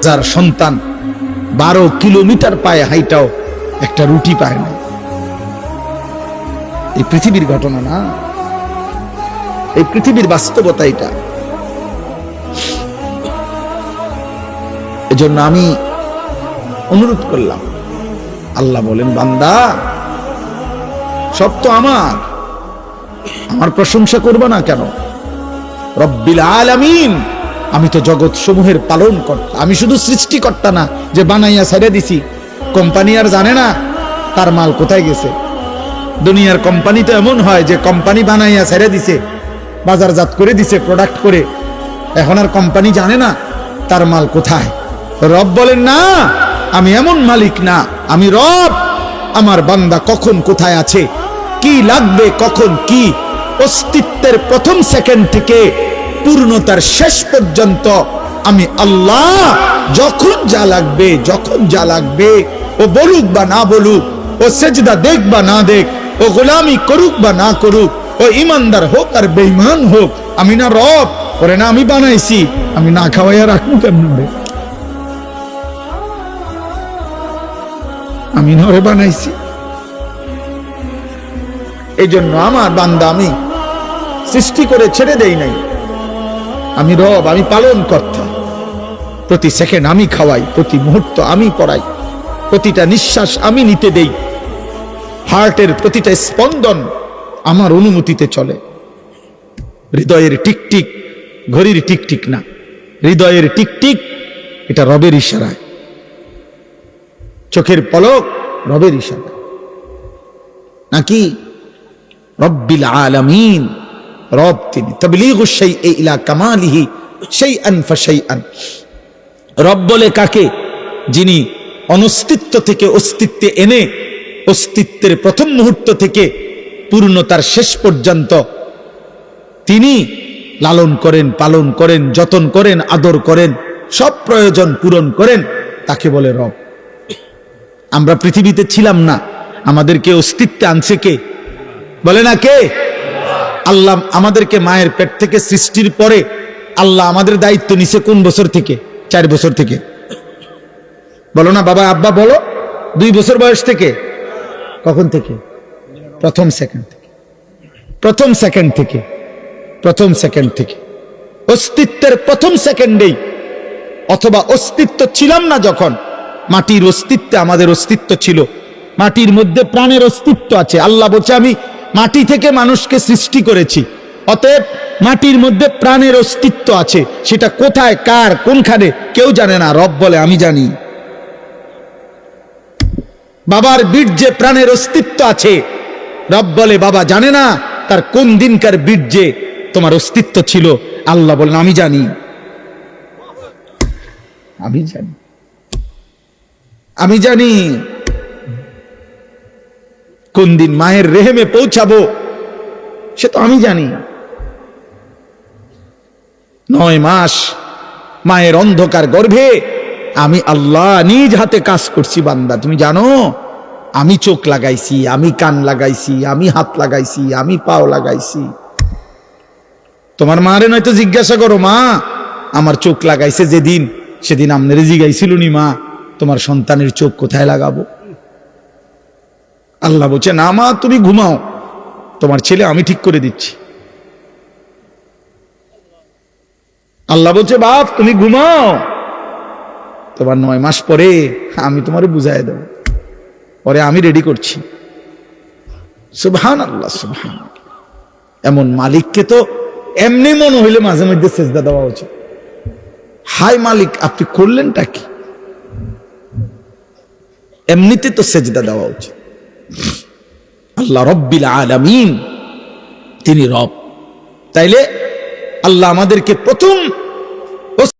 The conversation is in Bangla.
যার সন্তান 12 কিলোমিটার পায়ে হাইটাও একটা রুটি পায় না। এই পৃথিবীর ঘটনা না, এই পৃথিবীর বাস্তবতা এটা। এজন্য আমি অনুরোধ করলাম, আল্লাহ বলেন বান্দা সব তো আমার প্রশংসা করবে না কেন? রব্বিল আলামিন, আমি তো জগৎ সমূহের পালন কর্তা। আমি শুধু সৃষ্টিকর্তা না যে বানাইয়া ছেড়ে দিছি। কোম্পানি আর জানে না তার মাল কোথায় গেছে। দুনিয়ার কোম্পানি তো এমন হয় যে কোম্পানি বানাইয়া ছেড়ে দিছে, বাজারজাত করে দিছে প্রোডাক্ট করে, এখন আর কোম্পানি জানে না তার মাল কোথায়। রব বলেন না, আমি এমন মালিক না, আমি রব। আমার বান্দা কখন কোথায় আছে, কি লাগবে, কখন কি, অস্তিত্বের প্রথম সেকেন্ড থেকে পূর্ণতার শেষ পর্যন্ত আমি আল্লাহ যখন যা লাগবে ও বলুক বা না বলুক, ও সেজদা দেখ বা না দেখ, ও গোলামি করুক বা না করুক, ও ইমানদার হোক আর বেঈমান হোক, আমি না রব করে না আমি বানাইছি, আমি না খাওয়াইয়া রাখবো কেমন? আমি নরে বানাইছি। এই জন্য আমার বান্দা আমি সৃষ্টি করে ছেড়ে দেই নাই। আমি রব, আমি পালন কর্তা। প্রতি সেকেন্ড আমি খাওয়াই, প্রতি মুহূর্ত আমি পড়াই, প্রতিটা নিঃশ্বাস আমি নিতে দেই, হার্টের প্রতিটা স্পন্দন আমার অনুমতিতে চলে। হৃদয়ের টিকটিক ঘড়ির টিকটিক না, হৃদয়ের টিকটিক এটা রবের ইশারায়, চোখের পলক রবের ইশারায় নাকি? রব্বিল আলামিন, রব তিনি। তাবলীগুশ শাইই ইলা কামালিহি শাইআন ফাশাইআন। রব বলে কাকে? যিনি অনস্তিত্ব থেকে অস্তিত্বে এনে অস্তিত্বের প্রথম মুহূর্ত থেকে পূর্ণতার শেষ পর্যন্ত তিনি লালন করেন, পালন করেন, যতন করেন, আদর করেন, সব প্রয়োজন পূরণ করেন, তাকে বলে রব। আমরা পৃথিবীতে ছিলাম না, আমাদেরকে অস্তিত্বে আনছে কে? বলে না কে? আল্লাহ আমাদেরকে মায়ের পেট থেকে সৃষ্টির পরে আল্লাহ আমাদের দায়িত্ব নিছে কোন বছর থেকে? 4 বছর থেকে। বলো না বাবা, আব্বা বলো। 2 বছর বয়স থেকে। কখন থেকে? প্রথম সেকেন্ড থেকে। প্রথম সেকেন্ড থেকে অস্তিত্বের প্রথম সেকেন্ডেই, অথবা অস্তিত্ব ছিলাম না যখন, মাটির অস্তিত্বে আমাদের অস্তিত্ব ছিল। মাটির মধ্যে প্রাণের অস্তিত্ব আছে। আল্লাহ বলছে আমি মাটি থেকে মানুষকে সৃষ্টি করেছি, অতএব মাটির মধ্যে প্রাণের অস্তিত্ব আছে। সেটা কোথায়, কার, কোনখানে কেউ জানে না, রব বলে আমি জানি। বাবার বীর্যে প্রাণের অস্তিত্ব আছে, রব বলে বাবা জানে না তার কোন দিনকার বীর্যে তোমার অস্তিত্ব ছিল। আল্লাহ বলেন আমি জানি, আমি জানি কোন দিন মায়ের রেহেমে পৌঁছাবো, সে তো আমি জানি। 9 মাস মায়ের অন্ধকার গর্ভে আমি আল্লাহ নিজ হাতে কাজ করছি। বান্দা তুমি জানো, আমি চোখ লাগাইছি, আমি কান লাগাইছি, আমি হাত লাগাইছি, আমি পাও লাগাইছি। তোমার মারে নয়তো জিজ্ঞাসা করো, মা আমার চোখ লাগাইছে যেদিন, সেদিন আপনারে জিজ্ঞাইছিল নি মা তোমার সন্তানের চোখ কোথায় লাগাবো? আল্লাহ বলছে না মা তুমি ঘুমাও, তোমার ছেলে আমি ঠিক করে দিচ্ছি। আল্লাহ বলছে বাপ তুমি ঘুমাও, তোমার 9 মাস পরে আমি তোমারে বুঝাই দেব, পরে আমি রেডি করছি। সুবহানাল্লাহ, সুবহানাল্লাহ। এমন মালিককে তো এমনি মনে হইলে মাঝে মধ্যে সেজদা দেওয়া উচিত। হাই মালিক আপনি করলেনটা কি? এমনিতে তো সেজদা দেওয়া উচিত। আল্লাহ রব্বিল আলামিন, তিনি রব। তাইলে আল্লাহ আমাদেরকে প্রথম